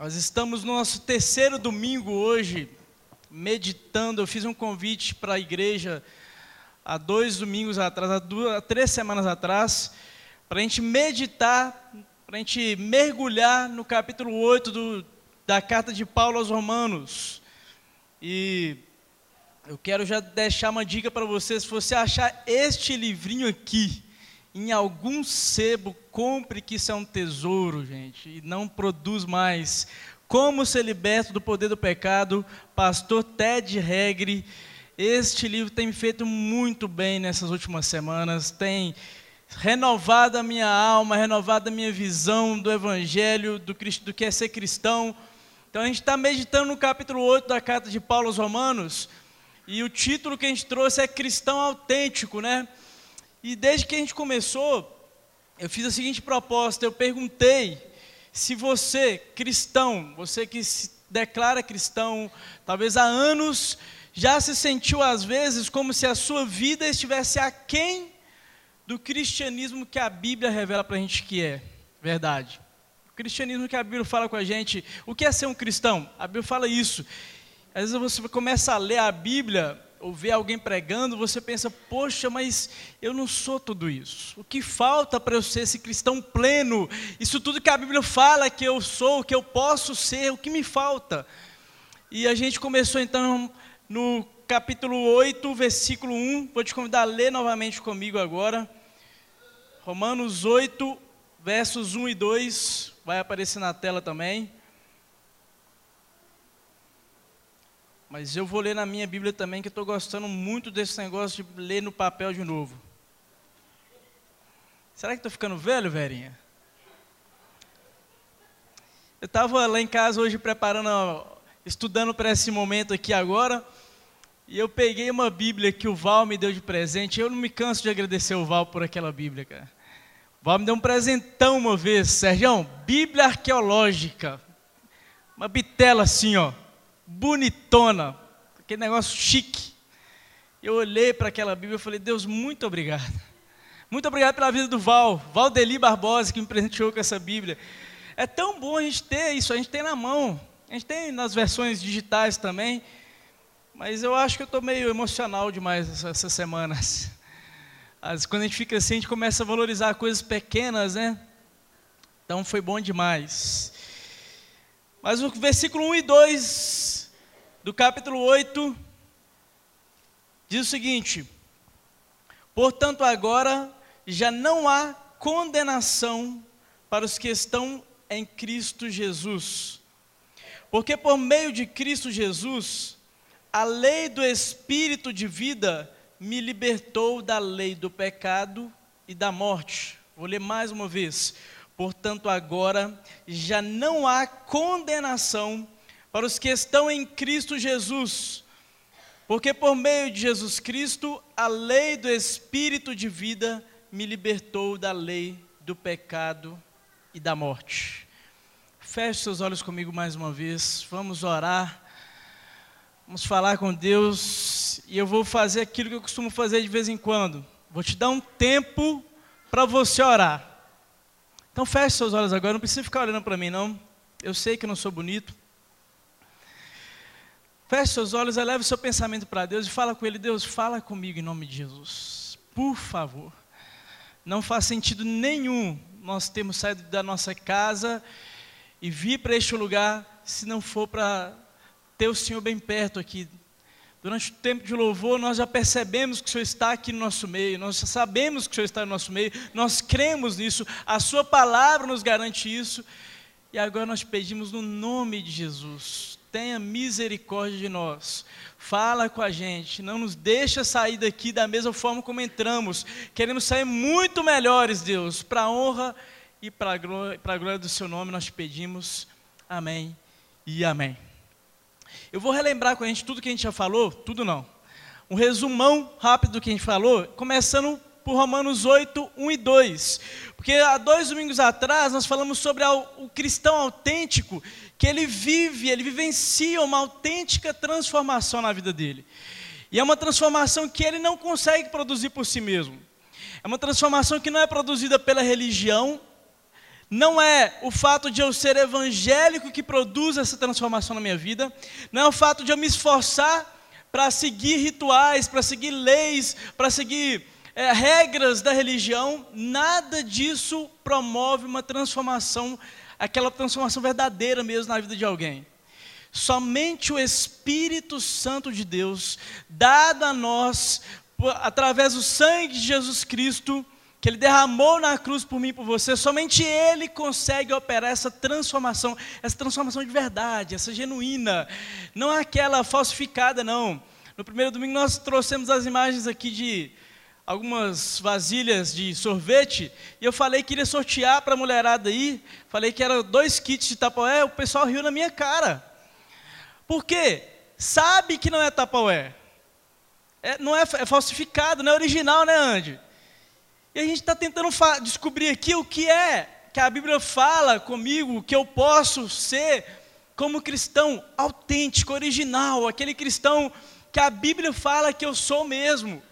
Nós estamos no nosso terceiro domingo hoje, meditando. Eu fiz um convite para a igreja há 2 domingos atrás, há 3 semanas atrás, para a gente meditar, para a gente mergulhar no capítulo 8 da carta de Paulo aos Romanos. E eu quero já deixar uma dica para você: se você achar este livrinho aqui em algum sebo, compre, que isso é um tesouro, gente, e não produz mais. Como Ser Liberto do Poder do Pecado, pastor Ted Regri. Este livro tem me feito muito bem nessas últimas semanas, tem renovado a minha alma, renovado a minha visão do Evangelho, do que é ser cristão. Então a gente está meditando no capítulo 8 da carta de Paulo aos Romanos, e o título que a gente trouxe é Cristão Autêntico, né? E desde que a gente começou, eu fiz a seguinte proposta: eu perguntei se você, cristão, você que se declara cristão, talvez há anos, já se sentiu às vezes como se a sua vida estivesse aquém do cristianismo que a Bíblia revela para a gente que é verdade. O cristianismo que a Bíblia fala com a gente. O que é ser um cristão? A Bíblia fala isso. Às vezes você começa a ler a Bíblia, ou ver alguém pregando, você pensa: poxa, mas eu não sou tudo isso. O que falta para eu ser esse cristão pleno? Isso tudo que a Bíblia fala que eu sou, que eu posso ser, o que me falta? E a gente começou então no capítulo 8, versículo 1. Vou te convidar a ler novamente comigo agora. Romanos 8, versos 1 e 2. Vai aparecer na tela também. Mas eu vou ler na minha Bíblia também, que eu estou gostando muito desse negócio de ler no papel de novo. Será que estou ficando velho, Verinha? Eu estava lá em casa hoje estudando para esse momento aqui agora, e eu peguei uma Bíblia que o Val me deu de presente. Eu não me canso de agradecer o Val por aquela Bíblia, cara. O Val me deu um presentão uma vez, Sergião, Bíblia arqueológica. Uma bitela assim, ó. Bonitona, aquele negócio chique. Eu olhei para aquela Bíblia e falei: Deus, muito obrigado. Muito obrigado pela vida do Valdeli Barbosa, que me presenteou com essa Bíblia. É tão bom a gente ter isso, a gente tem na mão. A gente tem nas versões digitais também. Mas eu acho que eu estou meio emocional demais essas semanas. Quando a gente fica assim, a gente começa a valorizar coisas pequenas, né? Então foi bom demais. Mas o versículo 1 e 2 do capítulo 8 diz o seguinte: portanto agora já não há condenação para os que estão em Cristo Jesus. Porque por meio de Cristo Jesus, a lei do Espírito de vida me libertou da lei do pecado e da morte. Vou ler mais uma vez. Portanto, agora já não há condenação para os que estão em Cristo Jesus, porque por meio de Jesus Cristo, a lei do Espírito de vida me libertou da lei do pecado e da morte. Feche seus olhos comigo mais uma vez, vamos orar, vamos falar com Deus, e eu vou fazer aquilo que eu costumo fazer de vez em quando. Vou te dar um tempo para você orar. Então feche seus olhos agora, não precisa ficar olhando para mim não, eu sei que eu não sou bonito. Feche seus olhos, eleve o seu pensamento para Deus e fala com Ele: Deus, fala comigo em nome de Jesus, por favor. Não faz sentido nenhum nós termos saído da nossa casa e vir para este lugar, se não for para ter o Senhor bem perto aqui. Durante o tempo de louvor, nós já percebemos que o Senhor está aqui no nosso meio, nós já sabemos que o Senhor está no nosso meio, nós cremos nisso, a Sua palavra nos garante isso, e agora nós pedimos no nome de Jesus: tenha misericórdia de nós, fala com a gente, não nos deixa sair daqui da mesma forma como entramos, queremos sair muito melhores, Deus, para a honra e para a glória do Seu nome nós pedimos, amém e amém. Eu vou relembrar com a gente tudo que a gente já falou, tudo não, um resumão rápido do que a gente falou, começando por Romanos 8, 1 e 2, porque há 2 domingos atrás nós falamos sobre o cristão autêntico, que ele vivencia uma autêntica transformação na vida dele, e é uma transformação que ele não consegue produzir por si mesmo, é uma transformação que não é produzida pela religião, não é o fato de eu ser evangélico que produz essa transformação na minha vida, não é o fato de eu me esforçar para seguir rituais, para seguir leis, para seguir regras da religião. Nada disso promove uma transformação, aquela transformação verdadeira mesmo na vida de alguém. Somente o Espírito Santo de Deus, dado a nós, através do sangue de Jesus Cristo, que Ele derramou na cruz por mim e por você, somente Ele consegue operar essa transformação de verdade, essa genuína, não é aquela falsificada, não. No primeiro domingo nós trouxemos as imagens aqui de algumas vasilhas de sorvete, e eu falei que iria sortear para a mulherada aí, falei que eram 2 kits de Tupperware, o pessoal riu na minha cara. Por quê? Sabe que não é Tupperware, não é falsificado, não é original, né, Andy? E a gente está tentando descobrir aqui o que é que a Bíblia fala comigo, que eu posso ser como cristão autêntico, original, aquele cristão que a Bíblia fala que eu sou mesmo.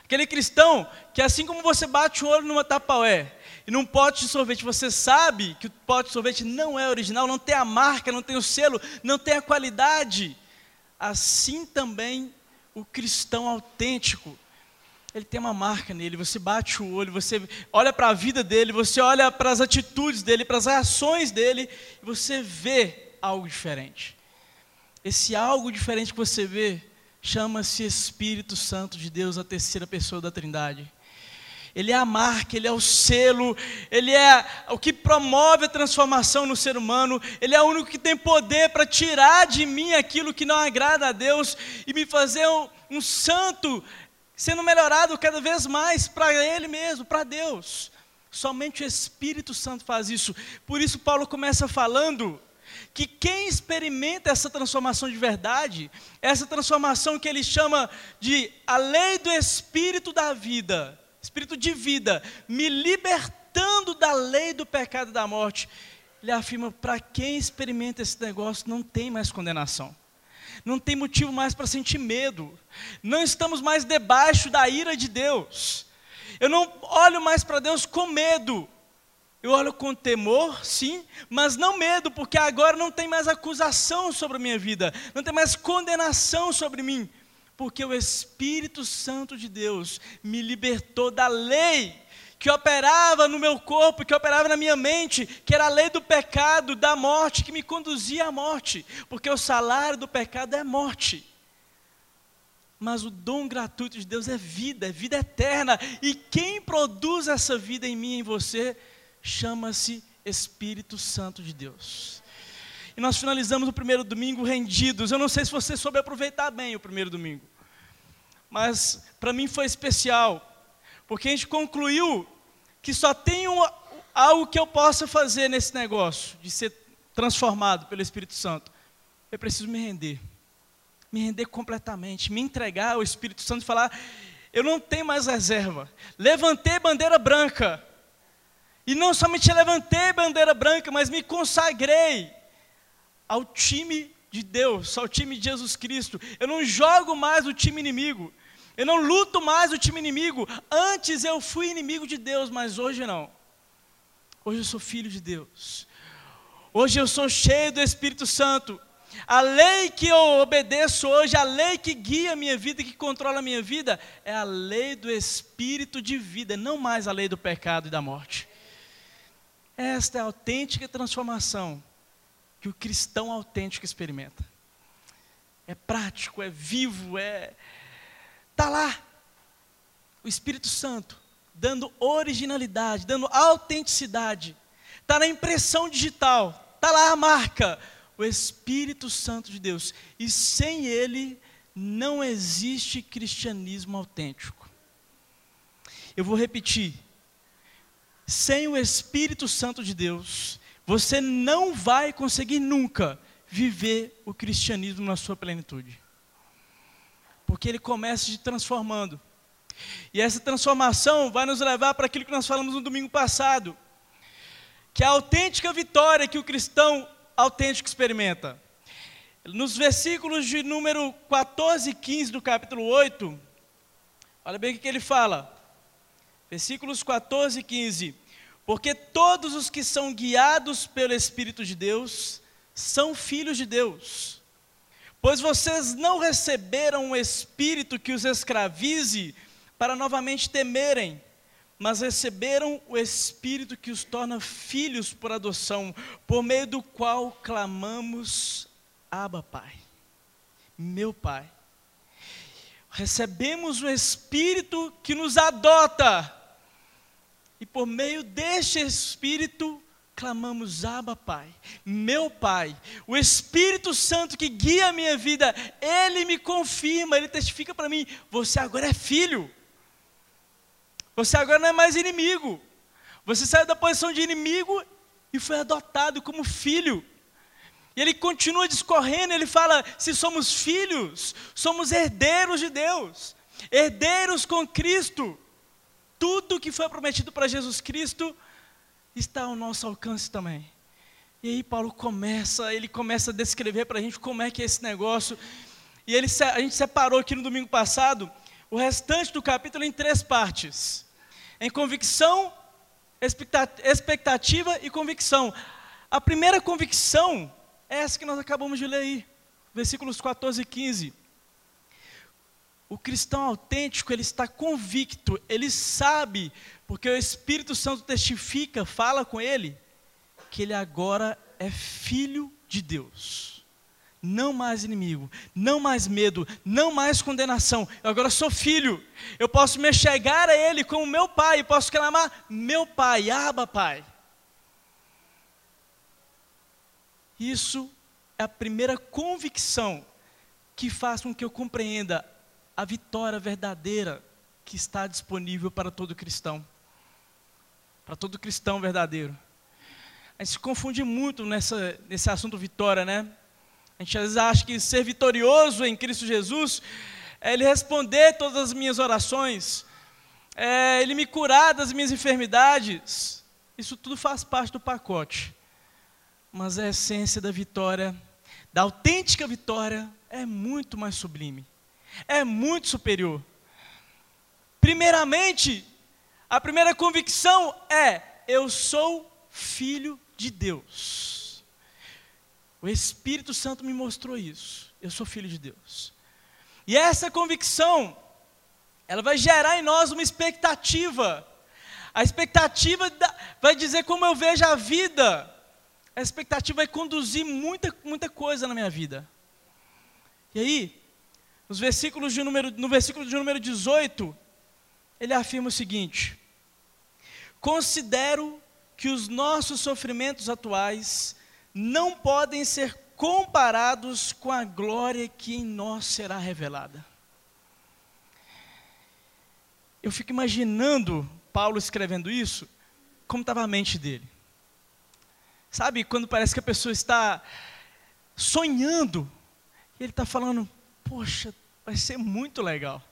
Aquele cristão que assim como você bate o olho numa Tupperware e num pote de sorvete, você sabe que o pote de sorvete não é original, não tem a marca, não tem o selo, não tem a qualidade. Assim também o cristão autêntico, ele tem uma marca nele, você bate o olho, você olha para a vida dele, você olha para as atitudes dele, para as ações dele, e você vê algo diferente. Esse algo diferente que você vê, chama-se Espírito Santo de Deus, a terceira pessoa da Trindade. Ele é a marca, Ele é o selo, Ele é o que promove a transformação no ser humano, Ele é o único que tem poder para tirar de mim aquilo que não agrada a Deus e me fazer um santo, sendo melhorado cada vez mais para Ele mesmo, para Deus. Somente o Espírito Santo faz isso. Por isso Paulo começa falando que quem experimenta essa transformação de verdade, essa transformação que ele chama de a lei do Espírito da vida, Espírito de vida, me libertando da lei do pecado e da morte, ele afirma, para quem experimenta esse negócio, não tem mais condenação. Não tem motivo mais para sentir medo. Não estamos mais debaixo da ira de Deus. Eu não olho mais para Deus com medo. Eu olho com temor, sim, mas não medo, porque agora não tem mais acusação sobre a minha vida. Não tem mais condenação sobre mim. Porque o Espírito Santo de Deus me libertou da lei que operava no meu corpo, que operava na minha mente, que era a lei do pecado, da morte, que me conduzia à morte, porque o salário do pecado é morte. Mas o dom gratuito de Deus é vida eterna, e quem produz essa vida em mim e em você, chama-se Espírito Santo de Deus. E nós finalizamos o primeiro domingo rendidos. Eu não sei se você soube aproveitar bem o primeiro domingo, mas para mim foi especial, porque a gente concluiu que só tem algo que eu possa fazer nesse negócio, de ser transformado pelo Espírito Santo. Eu preciso me render completamente, me entregar ao Espírito Santo e falar, eu não tenho mais reserva. Levantei bandeira branca, e não somente levantei bandeira branca, mas me consagrei ao time de Deus, ao time de Jesus Cristo. Eu não jogo mais o time inimigo, eu não luto mais o time inimigo. Antes eu fui inimigo de Deus, mas hoje não. Hoje eu sou filho de Deus. Hoje eu sou cheio do Espírito Santo. A lei que eu obedeço hoje, a lei que guia a minha vida, que controla a minha vida, é a lei do Espírito de vida, não mais a lei do pecado e da morte. Esta é a autêntica transformação que o cristão autêntico experimenta. É prático, é vivo, está lá. O Espírito Santo dando originalidade, dando autenticidade. Está na impressão digital, está lá a marca. O Espírito Santo de Deus. E sem Ele não existe cristianismo autêntico. Eu vou repetir. Sem o Espírito Santo de Deus, você não vai conseguir nunca viver o cristianismo na sua plenitude. Porque ele começa te transformando. E essa transformação vai nos levar para aquilo que nós falamos no domingo passado, que é a autêntica vitória que o cristão autêntico experimenta. Nos versículos de número 14 e 15 do capítulo 8, olha bem o que ele fala. Versículos 14 e 15. Porque todos os que são guiados pelo Espírito de Deus são filhos de Deus. Pois vocês não receberam um espírito que os escravize para novamente temerem, mas receberam o Espírito que os torna filhos por adoção, por meio do qual clamamos, Abba, Pai, meu Pai. Recebemos o Espírito que nos adota, e por meio deste Espírito, clamamos, Abba, Pai, meu Pai. O Espírito Santo que guia a minha vida, Ele me confirma, Ele testifica para mim, você agora é filho. Você agora não é mais inimigo. Você saiu da posição de inimigo e foi adotado como filho. E ele continua discorrendo, ele fala, se somos filhos, somos herdeiros de Deus, herdeiros com Cristo. Tudo que foi prometido para Jesus Cristo está ao nosso alcance também. E aí Paulo começa a descrever para a gente como é que é esse negócio. E a gente separou aqui no domingo passado o restante do capítulo em 3 partes. Em convicção, expectativa e convicção. A primeira convicção é essa que nós acabamos de ler aí, versículos 14 e 15. O cristão autêntico, ele está convicto, ele sabe, porque o Espírito Santo testifica, fala com ele, que ele agora é filho de Deus. Não mais inimigo, não mais medo, não mais condenação. Eu agora sou filho. Eu posso me chegar a Ele como meu Pai. Posso clamar, meu Pai, Abba, Pai. Isso é a primeira convicção que faz com que eu compreenda a vitória verdadeira que está disponível para todo cristão. Para todo cristão verdadeiro. A gente se confunde muito nesse assunto vitória, né? A gente às vezes acha que ser vitorioso em Cristo Jesus é Ele responder todas as minhas orações, é Ele me curar das minhas enfermidades. Isso tudo faz parte do pacote. Mas a essência da vitória, da autêntica vitória, é muito mais sublime. É muito superior. Primeiramente, a primeira convicção é, eu sou filho de Deus. O Espírito Santo me mostrou isso. Eu sou filho de Deus. E essa convicção, ela vai gerar em nós uma expectativa. A expectativa vai dizer como eu vejo a vida. A expectativa vai conduzir muita coisa na minha vida. E aí, no versículo de número 18, ele afirma o seguinte: considero que os nossos sofrimentos atuais não podem ser comparados com a glória que em nós será revelada. Eu fico imaginando Paulo escrevendo isso, como estava a mente dele. Sabe, quando parece que a pessoa está sonhando, e ele está falando, poxa, vai ser muito legal.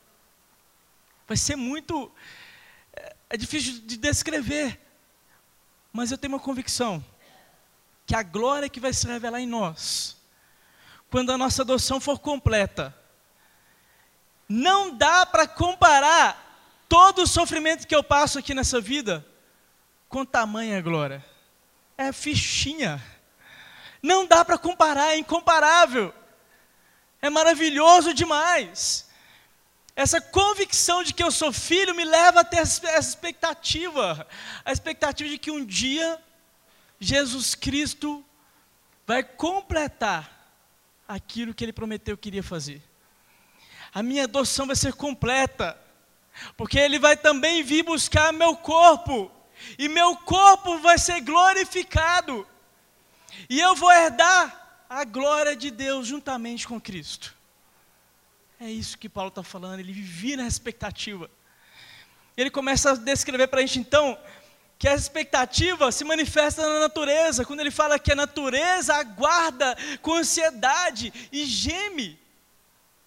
Vai ser muito... É difícil de descrever, mas eu tenho uma convicção, que a glória que vai se revelar em nós, quando a nossa adoção for completa, não dá para comparar todo o sofrimento que eu passo aqui nessa vida, com tamanha glória. É fichinha. Não dá para comparar, é incomparável. É maravilhoso demais. Essa convicção de que eu sou filho me leva a ter essa expectativa. A expectativa de que um dia Jesus Cristo vai completar aquilo que Ele prometeu que iria fazer. A minha adoção vai ser completa, porque Ele vai também vir buscar meu corpo, e meu corpo vai ser glorificado, e eu vou herdar a glória de Deus juntamente com Cristo. É isso que Paulo está falando, ele vivia na expectativa. Ele começa a descrever para a gente então, que a expectativa se manifesta na natureza, quando ele fala que a natureza aguarda com ansiedade e geme,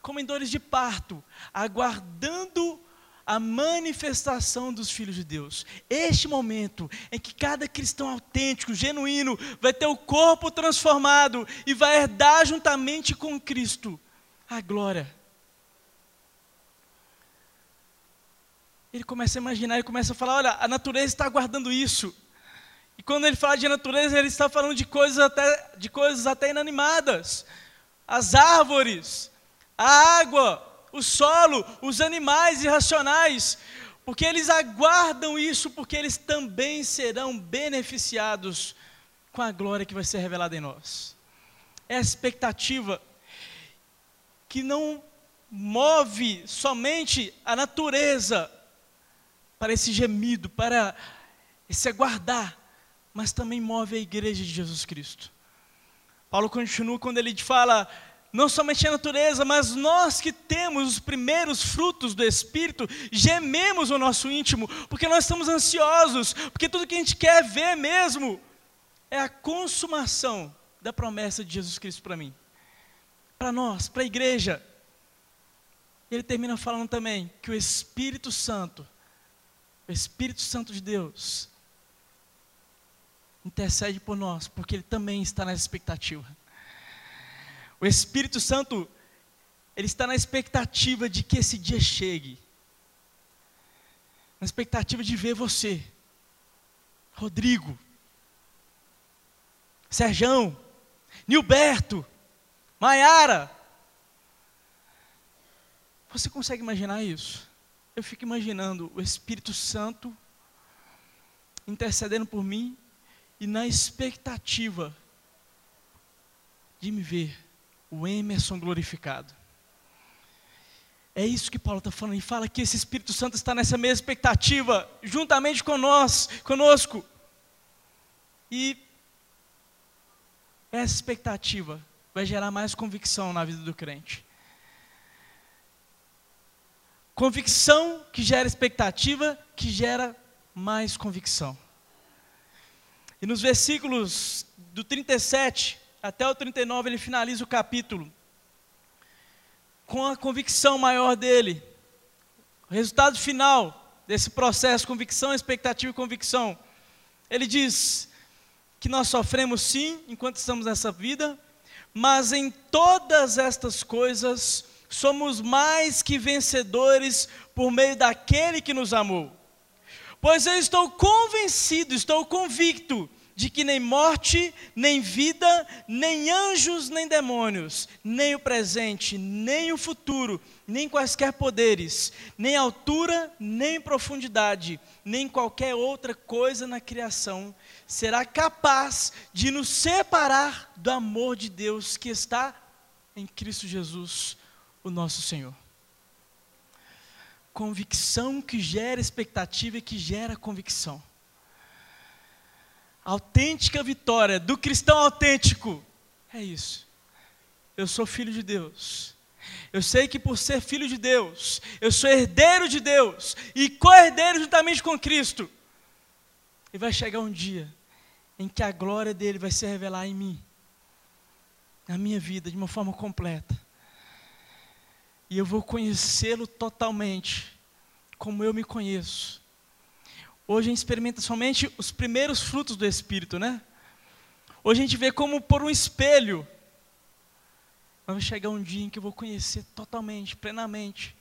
como em dores de parto, aguardando a manifestação dos filhos de Deus. Este momento em que cada cristão autêntico, genuíno, vai ter o corpo transformado e vai herdar juntamente com Cristo a glória. Ele começa a imaginar, ele começa a falar, olha, a natureza está aguardando isso. E quando ele fala de natureza, ele está falando de coisas até inanimadas. As árvores, a água, o solo, os animais irracionais, porque eles aguardam isso, porque eles também serão beneficiados com a glória que vai ser revelada em nós. É a expectativa que não move somente a natureza para esse gemido, para esse aguardar, mas também move a igreja de Jesus Cristo. Paulo continua quando ele fala, não somente a natureza, mas nós que temos os primeiros frutos do Espírito, gememos o nosso íntimo, porque nós estamos ansiosos, porque tudo que a gente quer ver mesmo é a consumação da promessa de Jesus Cristo para mim, para nós, para a igreja. Ele termina falando também que o Espírito Santo de Deus, intercede por nós, porque Ele também está na expectativa. O Espírito Santo, Ele está na expectativa de que esse dia chegue, na expectativa de ver você, Rodrigo, Serjão, Nilberto, Maiara. Você consegue imaginar isso? Eu fico imaginando o Espírito Santo intercedendo por mim e na expectativa de me ver, o Emerson glorificado. É isso que Paulo está falando, e fala que esse Espírito Santo está nessa mesma expectativa, juntamente conosco. E essa expectativa vai gerar mais convicção na vida do crente. Convicção que gera expectativa, que gera mais convicção. E nos versículos do 37 até o 39, ele finaliza o capítulo com a convicção maior dele. O resultado final desse processo, convicção, expectativa e convicção. Ele diz que nós sofremos sim, enquanto estamos nessa vida, mas em todas estas coisas somos mais que vencedores por meio daquele que nos amou. Pois eu estou convencido, estou convicto de que nem morte, nem vida, nem anjos, nem demônios, nem o presente, nem o futuro, nem quaisquer poderes, nem altura, nem profundidade, nem qualquer outra coisa na criação será capaz de nos separar do amor de Deus que está em Cristo Jesus, o nosso Senhor. Convicção que gera expectativa e que gera convicção. A autêntica vitória do cristão autêntico é isso. Eu sou filho de Deus. Eu sei que por ser filho de Deus, eu sou herdeiro de Deus e co-herdeiro juntamente com Cristo. E vai chegar um dia em que a glória dele vai se revelar em mim, na minha vida, de uma forma completa. E eu vou conhecê-lo totalmente, como eu me conheço. Hoje a gente experimenta somente os primeiros frutos do Espírito, né? Hoje a gente vê como por um espelho. Mas vai chegar um dia em que eu vou conhecer totalmente, plenamente.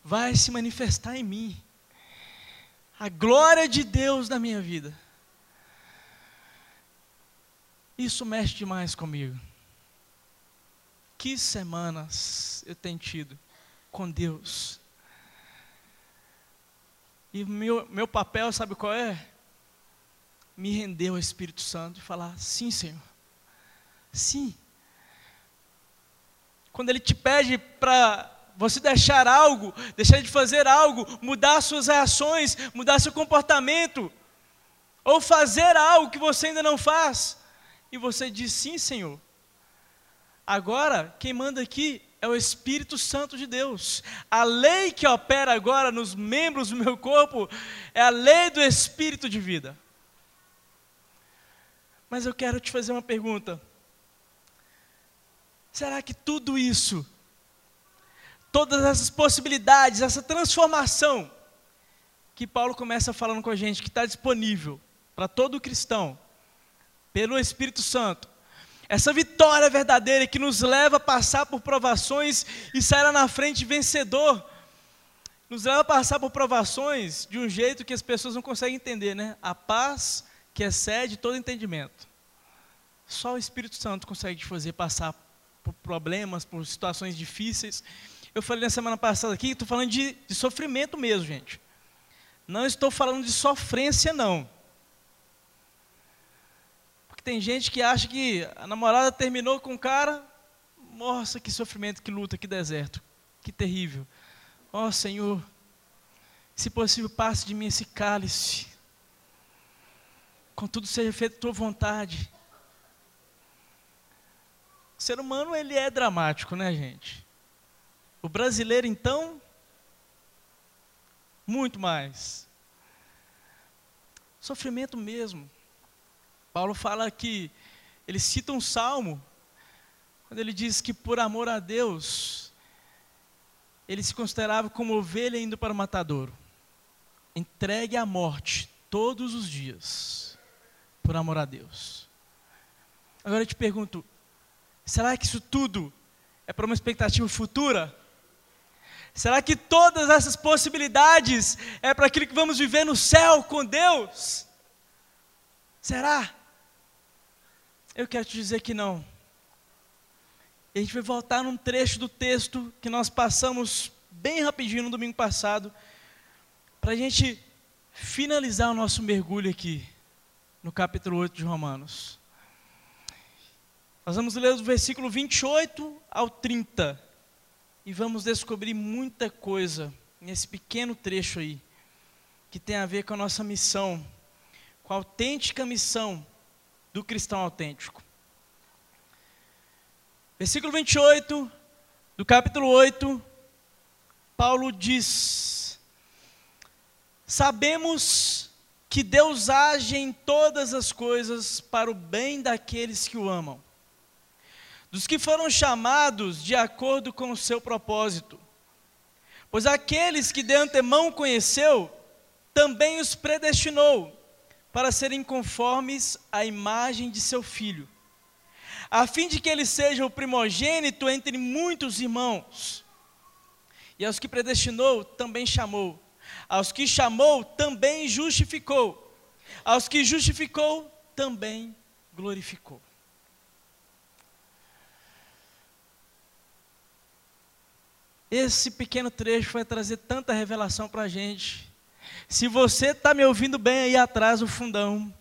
Vai se manifestar em mim a glória de Deus na minha vida. Isso mexe demais comigo. Que semanas eu tenho tido com Deus. E meu papel, sabe qual é? Me render ao Espírito Santo e falar, sim, Senhor. Sim. Quando Ele te pede para você deixar algo, deixar de fazer algo, mudar suas reações, mudar seu comportamento, ou fazer algo que você ainda não faz, e você diz, sim, Senhor. Agora, quem manda aqui é o Espírito Santo de Deus. A lei que opera agora nos membros do meu corpo é a lei do Espírito de vida. Mas eu quero te fazer uma pergunta. Será que tudo isso, todas essas possibilidades, essa transformação que Paulo começa falando com a gente, que está disponível para todo cristão, pelo Espírito Santo, essa vitória verdadeira que nos leva a passar por provações e sair lá na frente vencedor, nos leva a passar por provações de um jeito que as pessoas não conseguem entender, né? A paz que excede todo entendimento. Só o Espírito Santo consegue te fazer passar por problemas, por situações difíceis. Eu falei na semana passada aqui, estou falando de sofrimento mesmo, gente. Não estou falando de sofrência, não. Porque tem gente que acha que a namorada terminou com o cara, nossa, que sofrimento, que luta, que deserto, que terrível. Ó Senhor, se possível, passe de mim esse cálice. Contudo, seja feita a tua vontade. O ser humano, ele é dramático, né, gente? O brasileiro, então, muito mais. Sofrimento mesmo. Paulo fala que, ele cita um salmo, quando ele diz que por amor a Deus, ele se considerava como ovelha indo para o matadouro, entregue à morte todos os dias, por amor a Deus. Agora eu te pergunto, será que isso tudo é para uma expectativa futura? Será que todas essas possibilidades é para aquilo que vamos viver no céu com Deus? Será? Eu quero te dizer que não. E a gente vai voltar num trecho do texto que nós passamos bem rapidinho no domingo passado, para a gente finalizar o nosso mergulho aqui, no capítulo 8 de Romanos. Nós vamos ler do versículo 28 ao 30, e vamos descobrir muita coisa nesse pequeno trecho aí, que tem a ver com a nossa missão, com a autêntica missão do cristão autêntico. Versículo 28 do capítulo 8, Paulo diz: sabemos que Deus age em todas as coisas para o bem daqueles que o amam, dos que foram chamados de acordo com o seu propósito. Pois aqueles que de antemão conheceu, também os predestinou para serem conformes à imagem de seu Filho, a fim de que ele seja o primogênito entre muitos irmãos. E aos que predestinou, também chamou. Aos que chamou, também justificou. Aos que justificou, também glorificou. Esse pequeno trecho vai trazer tanta revelação para a gente. Se você está me ouvindo bem aí atrás do fundão,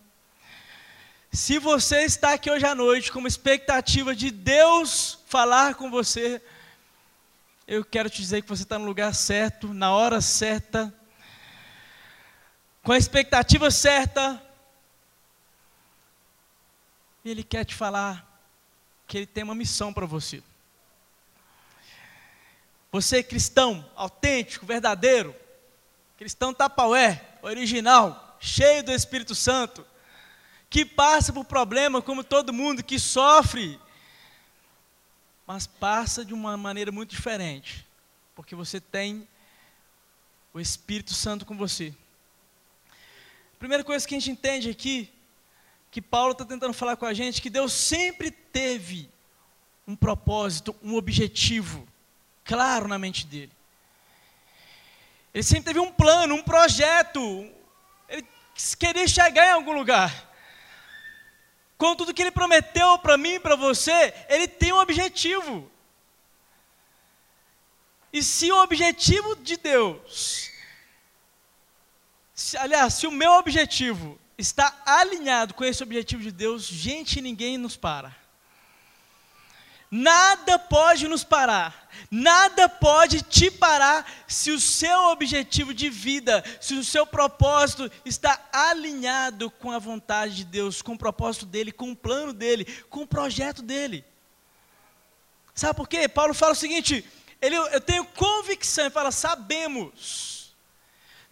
se você está aqui hoje à noite com uma expectativa de Deus falar com você, eu quero te dizer que você está no lugar certo, na hora certa, com a expectativa certa. E Ele quer te falar que Ele tem uma missão para você. Você cristão, autêntico, verdadeiro, cristão tapaué, original, cheio do Espírito Santo, que passa por problema como todo mundo, que sofre, mas passa de uma maneira muito diferente, porque você tem o Espírito Santo com você. A primeira coisa que a gente entende aqui, que Paulo está tentando falar com a gente, que Deus sempre teve um propósito, um objetivo claro na mente dele. Ele sempre teve um plano, um projeto. Ele queria chegar em algum lugar. Com tudo que Ele prometeu para mim e para você, Ele tem um objetivo. E se o objetivo de Deus, se o meu objetivo está alinhado com esse objetivo de Deus, gente, ninguém nos para. Nada pode nos parar, nada pode te parar se o seu objetivo de vida, se o seu propósito está alinhado com a vontade de Deus, com o propósito dEle, com o plano dEle, com o projeto dEle. Sabe por quê? Paulo fala o seguinte, eu tenho convicção, ele fala,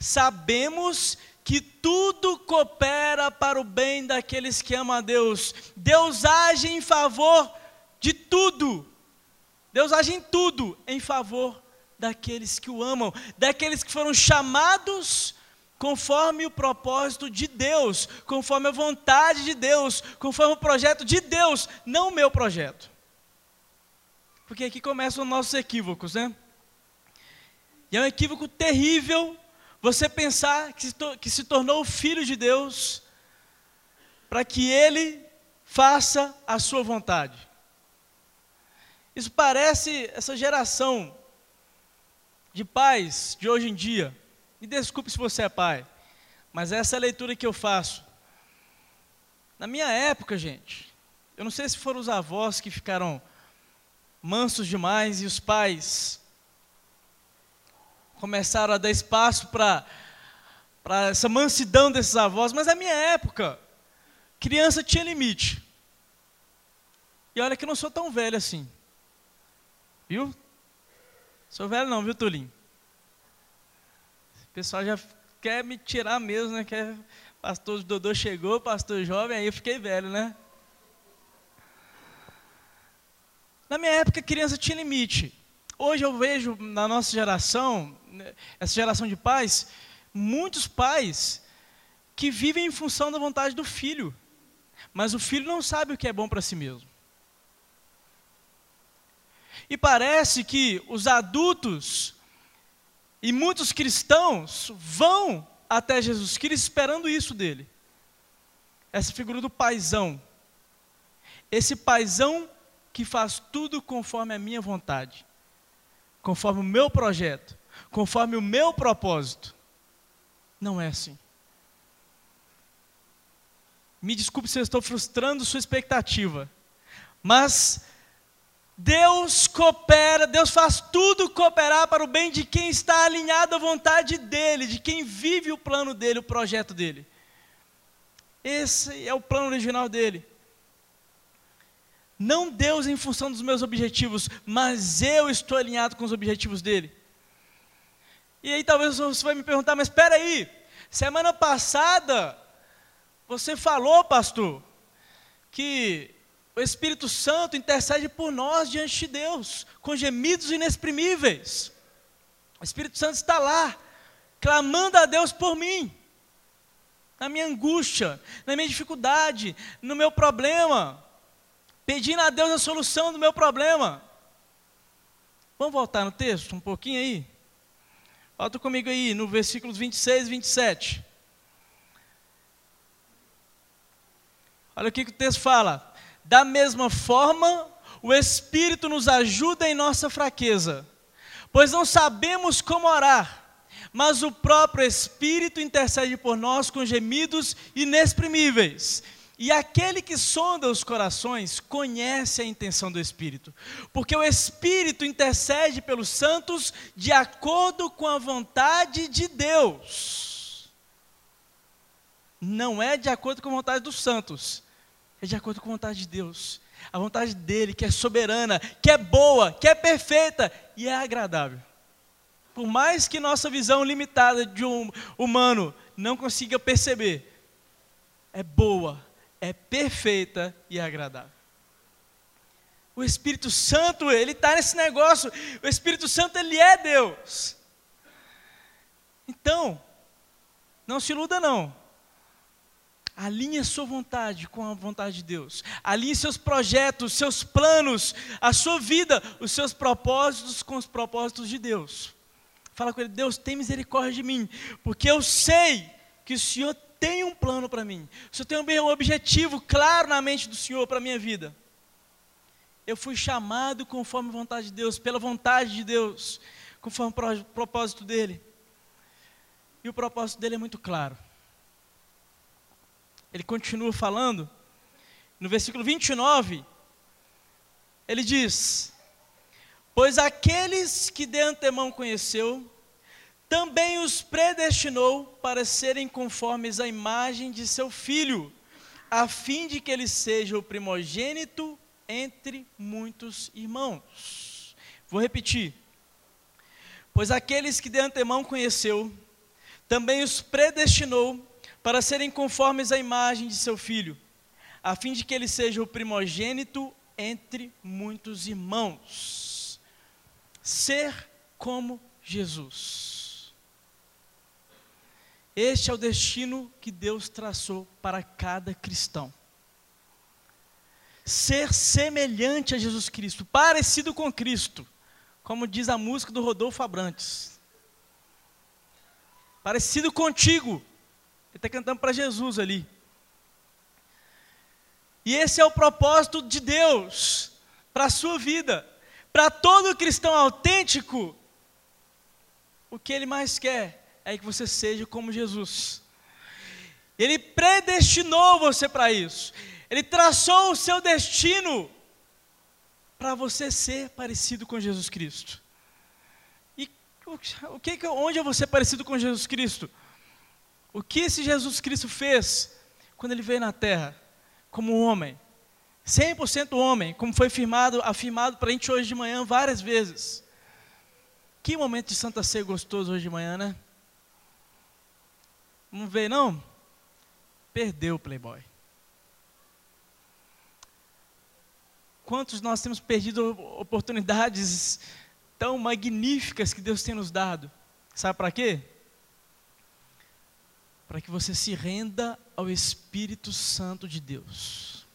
sabemos que tudo coopera para o bem daqueles que amam a Deus. Deus age em favor de tudo. Deus age em tudo em favor daqueles que o amam, daqueles que foram chamados conforme o propósito de Deus, conforme a vontade de Deus, conforme o projeto de Deus, não o meu projeto. Porque aqui começam os nossos equívocos, né? E é um equívoco terrível você pensar que se tornou filho de Deus para que ele faça a sua vontade. Isso parece essa geração de pais de hoje em dia. Me desculpe se você é pai, mas essa é a leitura que eu faço. Na minha época, gente, eu não sei se foram os avós que ficaram mansos demais e os pais começaram a dar espaço para essa mansidão desses avós, mas na minha época, criança tinha limite. E olha que eu não sou tão velho assim. Viu? Sou velho não, viu, Tulinho? O pessoal já quer me tirar mesmo, né? Pastor Dodô chegou, pastor jovem, aí eu fiquei velho, né? Na minha época, criança tinha limite. Hoje eu vejo na nossa geração, essa geração de pais, muitos pais que vivem em função da vontade do filho. Mas o filho não sabe o que é bom para si mesmo. E parece que os adultos e muitos cristãos vão até Jesus Cristo esperando isso dele. Essa figura do paizão. Esse paizão que faz tudo conforme a minha vontade, conforme o meu projeto, conforme o meu propósito. Não é assim. Me desculpe se eu estou frustrando sua expectativa, mas Deus coopera, Deus faz tudo cooperar para o bem de quem está alinhado à vontade dEle, de quem vive o plano dEle, o projeto dEle. Esse é o plano original dEle. Não Deus em função dos meus objetivos, mas eu estou alinhado com os objetivos dEle. E aí talvez você vai me perguntar, mas espera aí, semana passada você falou, pastor, que o Espírito Santo intercede por nós diante de Deus, com gemidos inexprimíveis. O Espírito Santo está lá, clamando a Deus por mim, na minha angústia, na minha dificuldade, no meu problema, pedindo a Deus a solução do meu problema. Vamos voltar no texto um pouquinho aí? Volta comigo aí, no versículos 26 e 27. Olha o que o texto fala. Da mesma forma, o Espírito nos ajuda em nossa fraqueza, pois não sabemos como orar, mas o próprio Espírito intercede por nós com gemidos inexprimíveis. E aquele que sonda os corações conhece a intenção do Espírito, porque o Espírito intercede pelos santos de acordo com a vontade de Deus. Não é de acordo com a vontade dos santos, é de acordo com a vontade de Deus. A vontade dEle, que é soberana, que é boa, que é perfeita e é agradável. Por mais que nossa visão limitada de um humano não consiga perceber, é boa, é perfeita e agradável. O Espírito Santo, Ele está nesse negócio. O Espírito Santo, Ele é Deus. Então, não se iluda não. Alinhe a sua vontade com a vontade de Deus. Alinhe seus projetos, seus planos, a sua vida, os seus propósitos com os propósitos de Deus. Fala com Ele, Deus, tem misericórdia de mim, porque eu sei que o Senhor tem um plano para mim. O Senhor tem um objetivo claro na mente do Senhor para a minha vida. Eu fui chamado conforme a vontade de Deus, pela vontade de Deus, conforme o propósito dEle. E o propósito dEle é muito claro. Ele continua falando, no versículo 29, ele diz: pois aqueles que de antemão conheceu, também os predestinou para serem conformes à imagem de seu Filho, a fim de que ele seja o primogênito entre muitos irmãos. Vou repetir. Pois aqueles que de antemão conheceu, também os predestinou para serem conformes à imagem de seu Filho, a fim de que ele seja o primogênito entre muitos irmãos. Ser como Jesus. Este é o destino que Deus traçou para cada cristão. Ser semelhante a Jesus Cristo, parecido com Cristo, como diz a música do Rodolfo Abrantes. Parecido contigo. Ele está cantando para Jesus ali. E esse é o propósito de Deus para a sua vida. Para todo cristão autêntico, o que ele mais quer é que você seja como Jesus. Ele predestinou você para isso. Ele traçou o seu destino para você ser parecido com Jesus Cristo. E onde eu vou ser parecido com Jesus Cristo? O que esse Jesus Cristo fez quando ele veio na terra? Como homem, 100% homem, como foi afirmado para a gente hoje de manhã várias vezes. Que momento de Santa Ceia gostoso hoje de manhã, né? Não veio não? Perdeu o Playboy. Quantos nós temos perdido oportunidades tão magníficas que Deus tem nos dado? Sabe para quê? Para que você se renda ao Espírito Santo de Deus.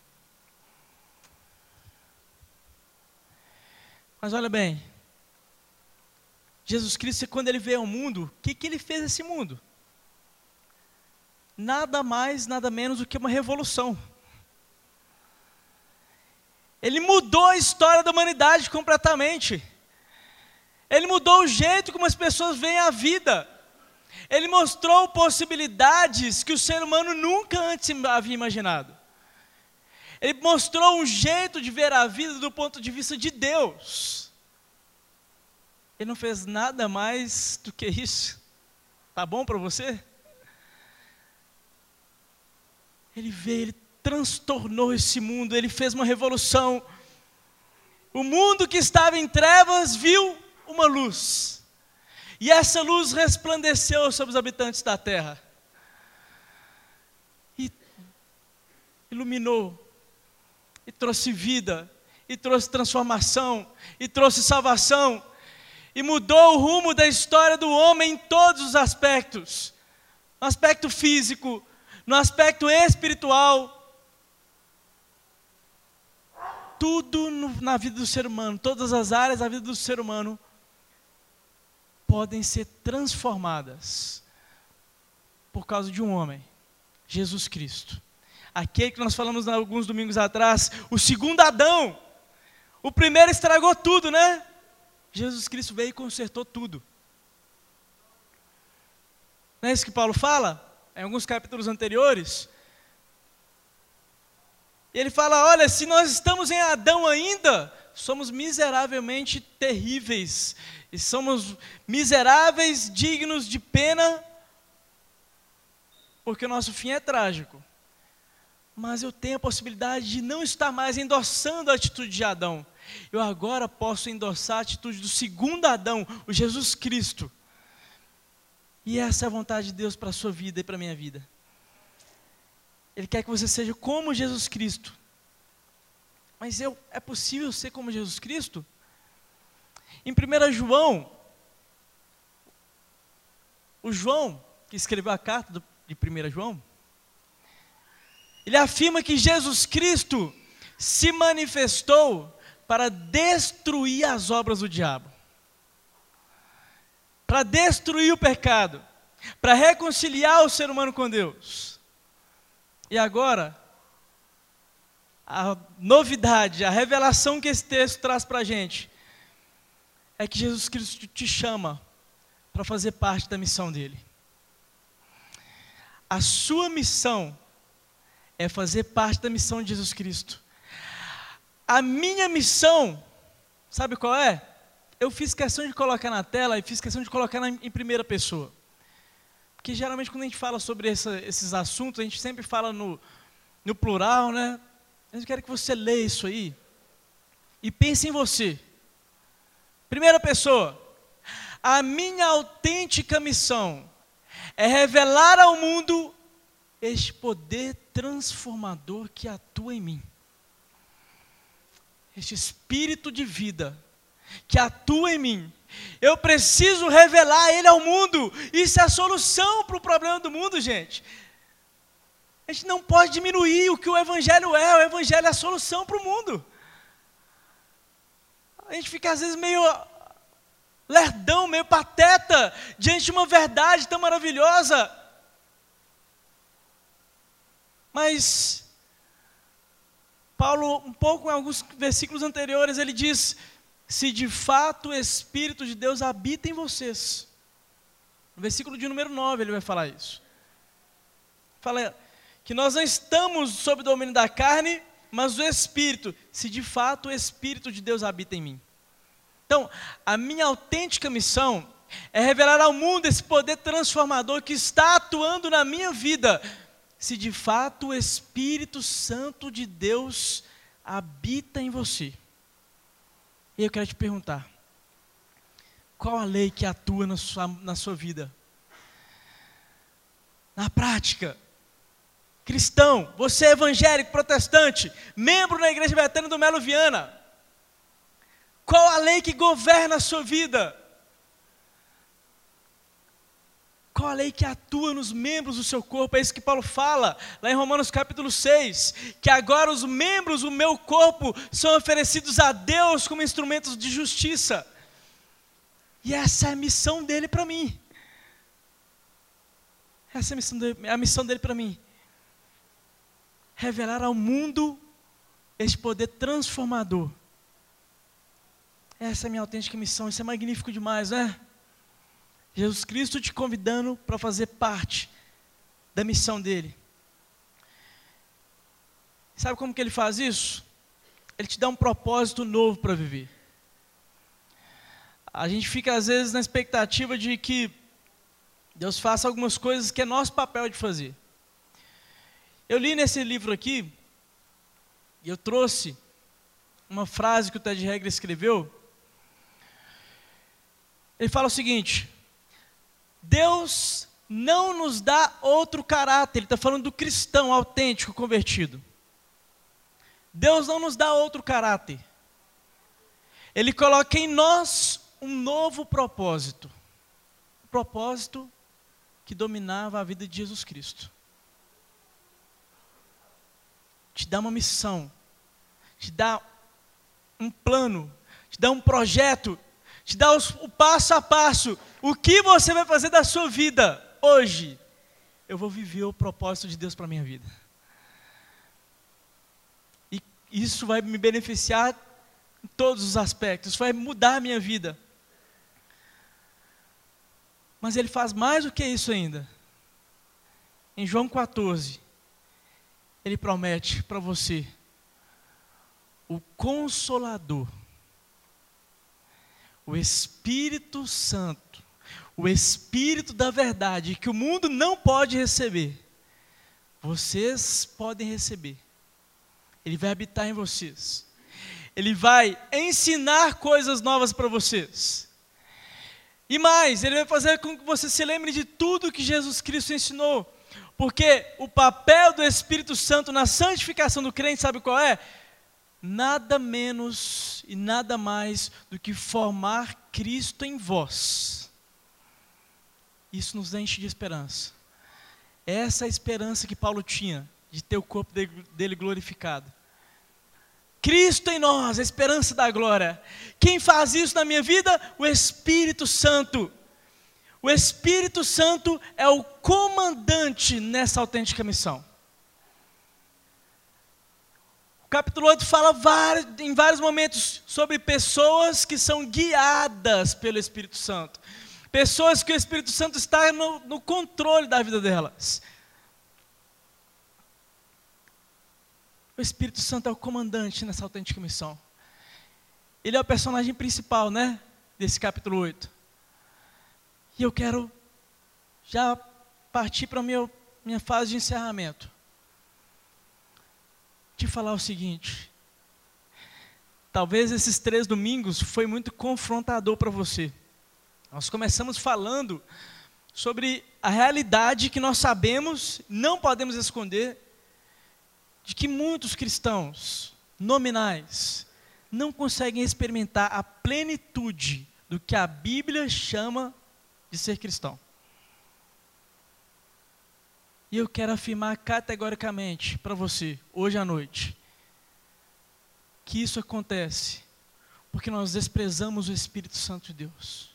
Mas olha bem, Jesus Cristo, quando ele veio ao mundo, o que ele fez nesse mundo? Nada mais, nada menos do que uma revolução. Ele mudou a história da humanidade completamente. Ele mudou o jeito como as pessoas veem a vida. Ele mostrou possibilidades que o ser humano nunca antes havia imaginado. Ele mostrou um jeito de ver a vida do ponto de vista de Deus. Ele não fez nada mais do que isso. Tá bom para você? Ele veio, ele transtornou esse mundo, ele fez uma revolução. O mundo que estava em trevas viu uma luz. E essa luz resplandeceu sobre os habitantes da terra. E iluminou. E trouxe vida. E trouxe transformação. E trouxe salvação. E mudou o rumo da história do homem em todos os aspectos. No aspecto físico, no aspecto espiritual. Tudo na vida do ser humano, todas as áreas da vida do ser humano podem ser transformadas por causa de um homem, Jesus Cristo. Aquele que nós falamos alguns domingos atrás, o segundo Adão. O primeiro estragou tudo, né? Jesus Cristo veio e consertou tudo. Não é isso que Paulo fala? Em alguns capítulos anteriores. Ele fala, olha, se nós estamos em Adão ainda, somos miseravelmente terríveis. E somos miseráveis, dignos de pena, porque o nosso fim é trágico. Mas eu tenho a possibilidade de não estar mais endossando a atitude de Adão. Eu agora posso endossar a atitude do segundo Adão, o Jesus Cristo. E essa é a vontade de Deus para a sua vida e para a minha vida. Ele quer que você seja como Jesus Cristo. Mas é possível ser como Jesus Cristo? Em 1 João, o João, que escreveu a carta de 1 João, ele afirma que Jesus Cristo se manifestou para destruir as obras do diabo, para destruir o pecado, para reconciliar o ser humano com Deus. E agora, a novidade, a revelação que esse texto traz para a gente, é que Jesus Cristo te chama para fazer parte da missão dele. A sua missão é fazer parte da missão de Jesus Cristo. A minha missão, sabe qual é? Eu fiz questão de colocar na tela e fiz questão de colocar em primeira pessoa. Porque geralmente quando a gente fala sobre esses assuntos, a gente sempre fala no plural, né? Eu quero que você leia isso aí e pense em você. Primeira pessoa, a minha autêntica missão é revelar ao mundo este poder transformador que atua em mim. Este espírito de vida que atua em mim. Eu preciso revelar ele ao mundo. Isso é a solução para o problema do mundo, gente. A gente não pode diminuir o que o Evangelho é. O Evangelho é a solução para o mundo. A gente fica às vezes meio lerdão, meio pateta, diante de uma verdade tão maravilhosa. Mas Paulo, um pouco em alguns versículos anteriores, ele diz: se de fato o Espírito de Deus habita em vocês. No versículo de número 9 ele vai falar isso. Fala que nós não estamos sob o domínio da carne, mas do Espírito, se de fato o Espírito de Deus habita em mim. Então, a minha autêntica missão é revelar ao mundo esse poder transformador que está atuando na minha vida, se de fato o Espírito Santo de Deus habita em você. E eu quero te perguntar, qual a lei que atua na sua vida? Na prática, cristão, você é evangélico, protestante, membro da Igreja Betânia do Melo Viana, qual a lei que governa a sua vida? Qual a lei que atua nos membros do seu corpo? É isso que Paulo fala, lá em Romanos capítulo 6, que agora os membros do meu corpo são oferecidos a Deus como instrumentos de justiça. E essa é a missão dele para mim. Essa é a missão dele para mim. Revelar ao mundo este poder transformador. Essa é a minha autêntica missão. Isso é magnífico demais, né? Jesus Cristo te convidando para fazer parte da missão dele. Sabe como que ele faz isso? Ele te dá um propósito novo para viver. A gente fica às vezes na expectativa de que Deus faça algumas coisas que é nosso papel de fazer. Eu li nesse livro aqui, e eu trouxe uma frase que o Ted Regra escreveu. Ele fala o seguinte: Deus não nos dá outro caráter. Ele está falando do cristão autêntico, convertido. Deus não nos dá outro caráter. Ele coloca em nós um novo propósito. O propósito que dominava a vida de Jesus Cristo. Te dá uma missão, te dá um plano, te dá um projeto, te dá o passo a passo. O que você vai fazer da sua vida hoje? Eu vou viver o propósito de Deus para a minha vida. E isso vai me beneficiar em todos os aspectos, vai mudar a minha vida. Mas ele faz mais do que isso ainda. Em João 14, ele promete para você o Consolador, o Espírito Santo, o Espírito da verdade, que o mundo não pode receber. Vocês podem receber. Ele vai habitar em vocês. Ele vai ensinar coisas novas para vocês. E mais, ele vai fazer com que você se lembre de tudo que Jesus Cristo ensinou. Porque o papel do Espírito Santo na santificação do crente, sabe qual é? Nada menos e nada mais do que formar Cristo em vós. Isso nos enche de esperança. Essa é a esperança que Paulo tinha, de ter o corpo dele glorificado. Cristo em nós, a esperança da glória. Quem faz isso na minha vida? O Espírito Santo. O Espírito Santo é o comandante nessa autêntica missão. O capítulo 8 fala em vários momentos sobre pessoas que são guiadas pelo Espírito Santo. Pessoas que o Espírito Santo está no controle da vida delas. O Espírito Santo é o comandante nessa autêntica missão. Ele é o personagem principal, né? Desse capítulo 8. E eu quero já partir para a minha fase de encerramento. Te falar o seguinte. Talvez esses 3 domingos foi muito confrontador para você. Nós começamos falando sobre a realidade que nós sabemos, não podemos esconder, de que muitos cristãos nominais não conseguem experimentar a plenitude do que a Bíblia chama de ser cristão. E eu quero afirmar categoricamente para você, hoje à noite, que isso acontece porque nós desprezamos o Espírito Santo de Deus.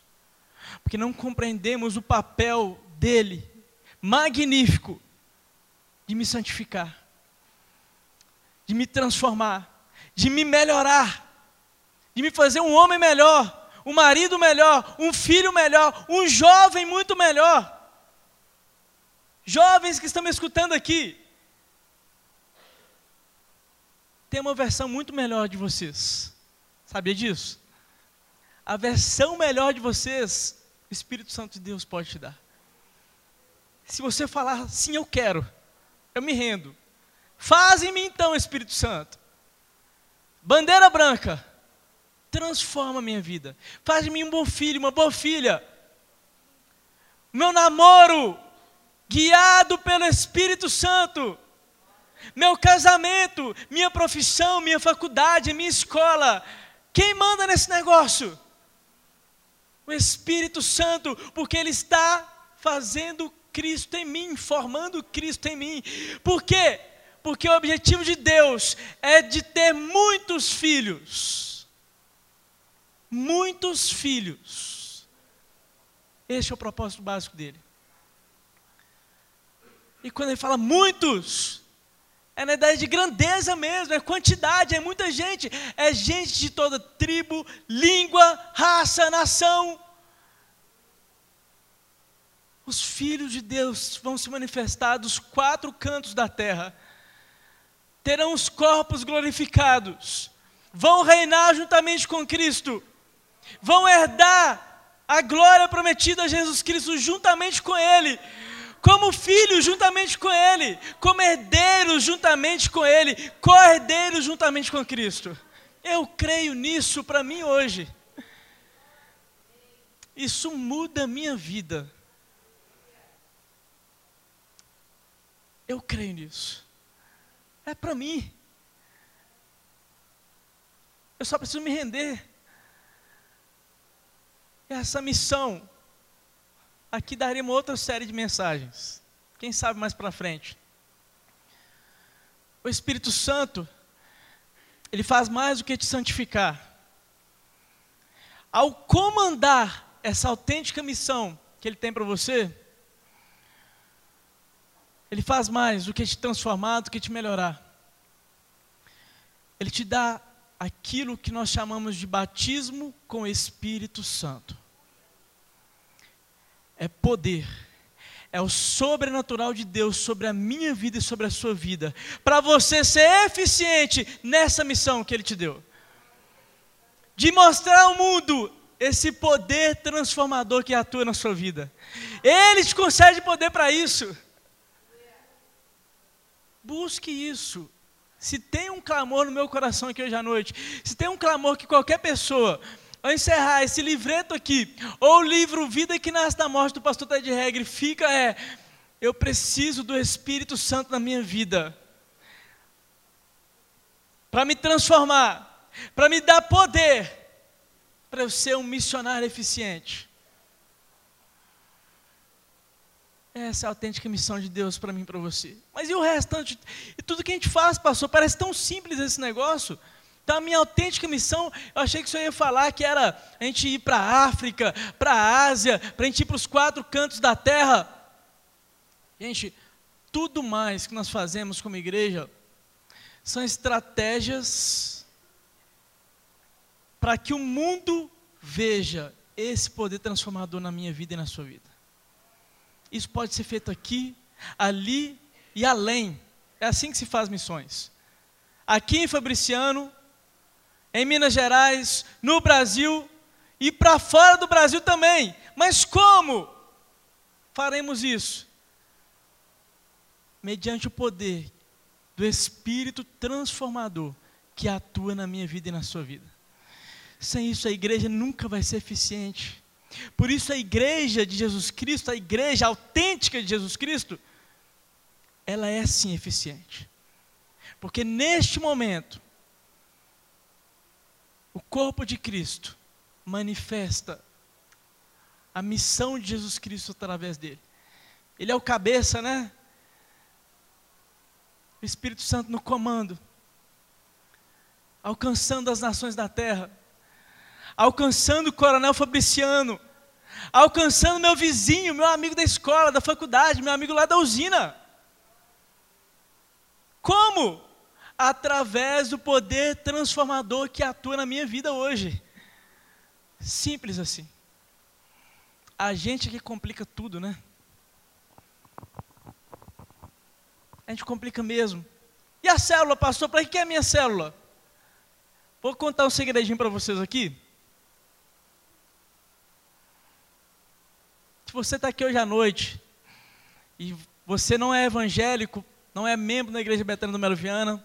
Porque não compreendemos o papel dele, magnífico, de me santificar, de me transformar, de me melhorar, de me fazer um homem melhor, um marido melhor, um filho melhor, um jovem muito melhor. Jovens que estão me escutando aqui, tem uma versão muito melhor de vocês. Sabia disso? A versão melhor de vocês, o Espírito Santo de Deus pode te dar. Se você falar, sim, eu quero, eu me rendo. Faz em mim então, Espírito Santo. Bandeira branca, transforma a minha vida. Faz de mim um bom filho, uma boa filha. Meu namoro, guiado pelo Espírito Santo. Meu casamento, minha profissão, minha faculdade, minha escola. Quem manda nesse negócio? O Espírito Santo, porque Ele está fazendo Cristo em mim, formando Cristo em mim. Por quê? Porque o objetivo de Deus é de ter muitos filhos. Muitos filhos. Esse é o propósito básico dele. E quando ele fala muitos, é na ideia de grandeza mesmo, é quantidade, é muita gente. É gente de toda tribo, língua, raça, nação. Os filhos de Deus vão se manifestar dos 4 cantos da terra. Terão os corpos glorificados. Vão reinar juntamente com Cristo. Vão herdar a glória prometida a Jesus Cristo juntamente com Ele. Como filhos juntamente com Ele, como herdeiros juntamente com Ele, co-herdeiros juntamente com Cristo. Eu creio nisso para mim hoje. Isso muda a minha vida. Eu creio nisso. É para mim. Eu só preciso me render. Essa missão aqui daria uma outra série de mensagens. Quem sabe mais para frente. O Espírito Santo, ele faz mais do que te santificar. Ao comandar essa autêntica missão que ele tem para você, ele faz mais do que te transformar, do que te melhorar. Ele te dá aquilo que nós chamamos de batismo com o Espírito Santo. É poder, é o sobrenatural de Deus sobre a minha vida e sobre a sua vida, para você ser eficiente nessa missão que Ele te deu, de mostrar ao mundo esse poder transformador que atua na sua vida. Ele te concede poder para isso. Busque isso. Se tem um clamor no meu coração aqui hoje à noite, se tem um clamor que qualquer pessoa, ao encerrar esse livreto aqui, ou o livro Vida que Nasce da Morte do pastor Ted Regre, fica eu preciso do Espírito Santo na minha vida, para me transformar, para me dar poder, para eu ser um missionário eficiente. Essa é a autêntica missão de Deus para mim e para você. Mas e o restante? E tudo que a gente faz, pastor, parece tão simples esse negócio. Então a minha autêntica missão, eu achei que o senhor ia falar que era a gente ir para a África, para a Ásia, para a gente ir para os 4 cantos da terra. Gente, tudo mais que nós fazemos como igreja são estratégias para que o mundo veja esse poder transformador na minha vida e na sua vida. Isso pode ser feito aqui, ali e além. É assim que se faz missões. Aqui em Fabriciano, em Minas Gerais, no Brasil e para fora do Brasil também. Mas como faremos isso? Mediante o poder do Espírito transformador que atua na minha vida e na sua vida. Sem isso a igreja nunca vai ser eficiente. Por isso a igreja de Jesus Cristo, a igreja autêntica de Jesus Cristo, ela é sim eficiente. Porque neste momento, o corpo de Cristo manifesta a missão de Jesus Cristo através dele. Ele é o cabeça, né? O Espírito Santo no comando, alcançando as nações da terra, alcançando o coronel Fabriciano, alcançando meu vizinho, meu amigo da escola, da faculdade, meu amigo lá da usina. Como? através do poder transformador que atua na minha vida hoje. Simples assim. A gente que complica tudo, né? A gente complica mesmo. E a célula, pastor? Para que é a minha célula? Vou contar um segredinho para vocês aqui. Se você está aqui hoje à noite e você não é evangélico, não é membro da Igreja Betânia do Melo Viana,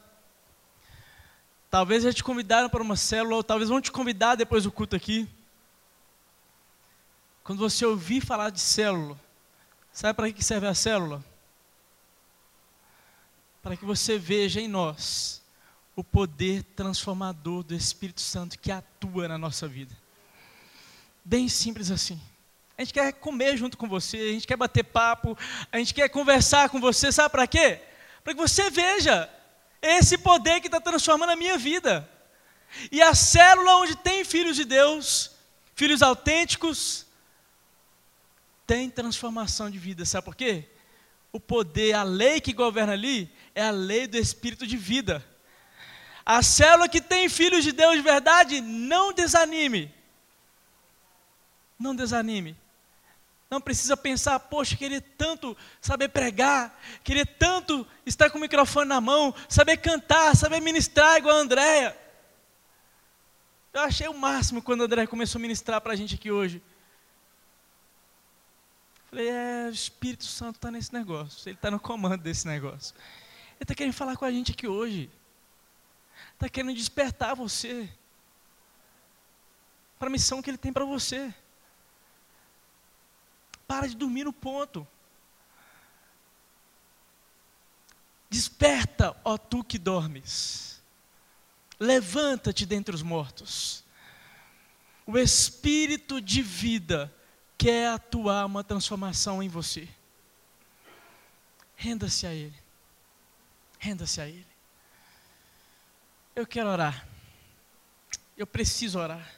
talvez já te convidaram para uma célula, ou talvez vão te convidar depois do culto aqui. Quando você ouvir falar de célula, sabe para que serve a célula? Para que você veja em nós o poder transformador do Espírito Santo que atua na nossa vida. Bem simples assim. A gente quer comer junto com você, a gente quer bater papo, a gente quer conversar com você, sabe para quê? Para que você veja esse poder que está transformando a minha vida. E a célula onde tem filhos de Deus, filhos autênticos, tem transformação de vida, sabe por quê? O poder, a lei que governa ali, é a lei do Espírito de vida. A célula que tem filhos de Deus de verdade, não desanime. Não desanime. Não precisa pensar, poxa, queria tanto saber pregar, queria tanto estar com o microfone na mão, saber cantar, saber ministrar igual a Andréia. Eu achei o máximo quando a Andréia começou a ministrar para a gente aqui hoje. Falei, o Espírito Santo está nesse negócio, ele está no comando desse negócio. Ele está querendo falar com a gente aqui hoje. Está querendo despertar você para a missão que ele tem para você. Para de dormir no ponto. Desperta, ó tu que dormes. Levanta-te dentre os mortos. O Espírito de vida quer atuar uma transformação em você. Renda-se a Ele. Renda-se a Ele. Eu quero orar. Eu preciso orar.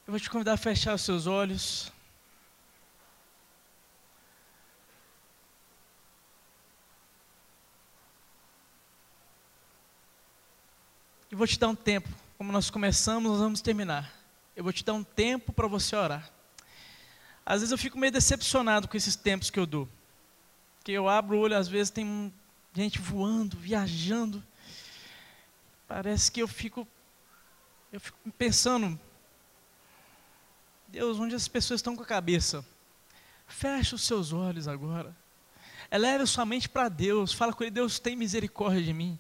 Eu vou te convidar a fechar os seus olhos. E vou te dar um tempo. Como nós começamos, nós vamos terminar. Eu vou te dar um tempo para você orar. Às vezes eu fico meio decepcionado com esses tempos que eu dou. Porque eu abro o olho, às vezes tem gente voando, viajando. Parece que eu fico pensando... Deus, onde as pessoas estão com a cabeça? Feche os seus olhos agora. Eleve a sua mente para Deus. Fala com Ele, Deus, tem misericórdia de mim.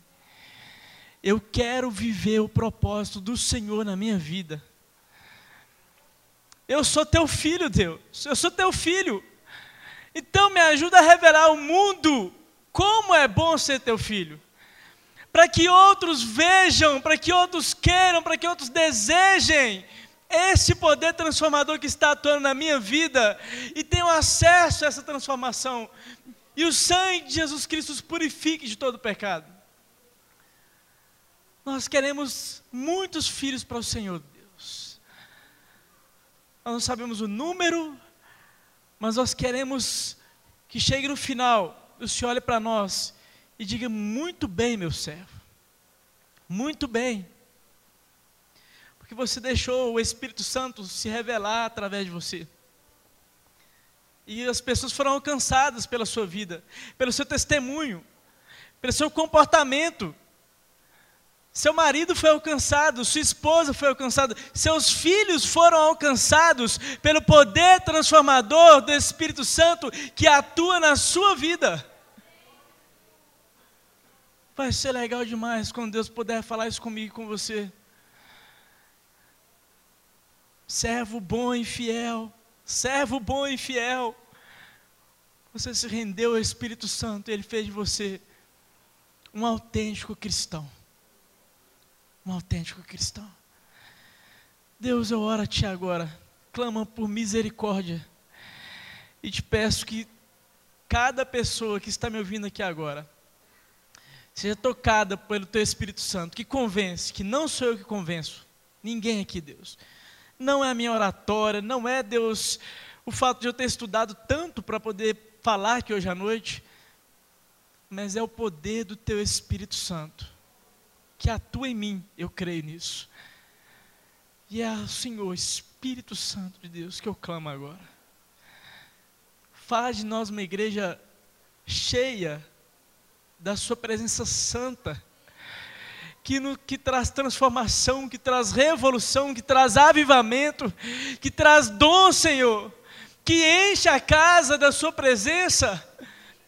Eu quero viver o propósito do Senhor na minha vida. Eu sou teu filho, Deus. Eu sou teu filho. Então me ajuda a revelar ao mundo como é bom ser teu filho. Para que outros vejam, para que outros queiram, para que outros desejem esse poder transformador que está atuando na minha vida e tenham acesso a essa transformação. E o sangue de Jesus Cristo os purifique de todo pecado. Nós queremos muitos filhos para o Senhor, Deus. Nós não sabemos o número, mas nós queremos que chegue no final, o Senhor olhe para nós e diga, muito bem, meu servo. Muito bem. Porque você deixou o Espírito Santo se revelar através de você. E as pessoas foram alcançadas pela sua vida, pelo seu testemunho, pelo seu comportamento. Seu marido foi alcançado, sua esposa foi alcançada, seus filhos foram alcançados pelo poder transformador do Espírito Santo que atua na sua vida. Vai ser legal demais quando Deus puder falar isso comigo e com você. Servo bom e fiel, servo bom e fiel. Você se rendeu ao Espírito Santo e Ele fez de você um autêntico cristão. Um autêntico cristão. Deus, eu oro a Ti agora, clamo por misericórdia e te peço que cada pessoa que está me ouvindo aqui agora seja tocada pelo Teu Espírito Santo, que convence, que não sou eu que convenço, ninguém aqui, Deus. Não é a minha oratória, não é, Deus, o fato de eu ter estudado tanto para poder falar aqui hoje à noite, mas é o poder do teu Espírito Santo, que atua em mim, eu creio nisso. E é o Senhor, Espírito Santo de Deus, que eu clamo agora. Faz de nós uma igreja cheia da sua presença santa, que traz transformação, que traz revolução, que traz avivamento, que traz dom, Senhor, que enche a casa da sua presença.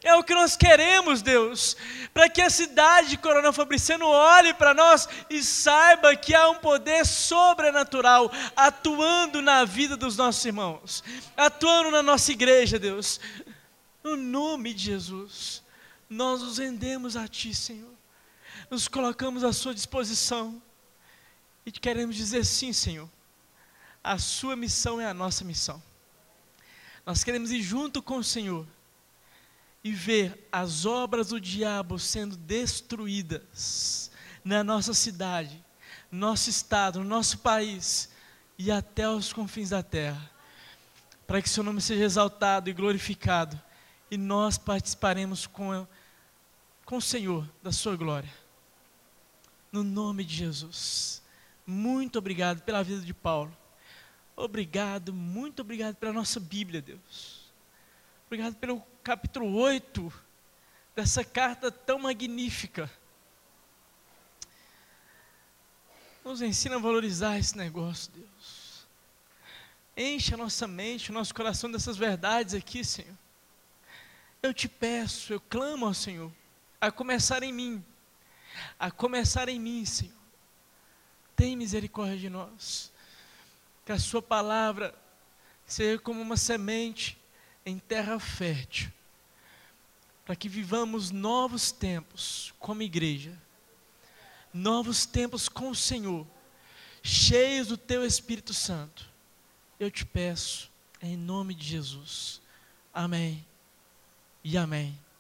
É o que nós queremos, Deus, para que a cidade de Coronel Fabriciano olhe para nós e saiba que há um poder sobrenatural atuando na vida dos nossos irmãos, atuando na nossa igreja, Deus. No nome de Jesus, nós nos rendemos a Ti, Senhor, nos colocamos à Sua disposição e queremos dizer sim, Senhor, a Sua missão é a nossa missão. Nós queremos ir junto com o Senhor e ver as obras do diabo sendo destruídas na nossa cidade, no nosso estado, no nosso país e até os confins da terra, para que seu nome seja exaltado e glorificado e nós participaremos com o Senhor da sua glória. No nome de Jesus, muito obrigado pela vida de Paulo, muito obrigado pela nossa Bíblia, Deus. Obrigado pelo capítulo 8 dessa carta tão magnífica. Nos ensina a valorizar esse negócio, Deus. Enche a nossa mente, o nosso coração dessas verdades aqui, Senhor. Eu te peço, eu clamo ao Senhor, a começar em mim, Senhor. Tem misericórdia de nós. Que a sua palavra seja como uma semente em terra fértil, para que vivamos novos tempos como igreja, novos tempos com o Senhor, cheios do Teu Espírito Santo. Eu te peço, em nome de Jesus. Amém e amém.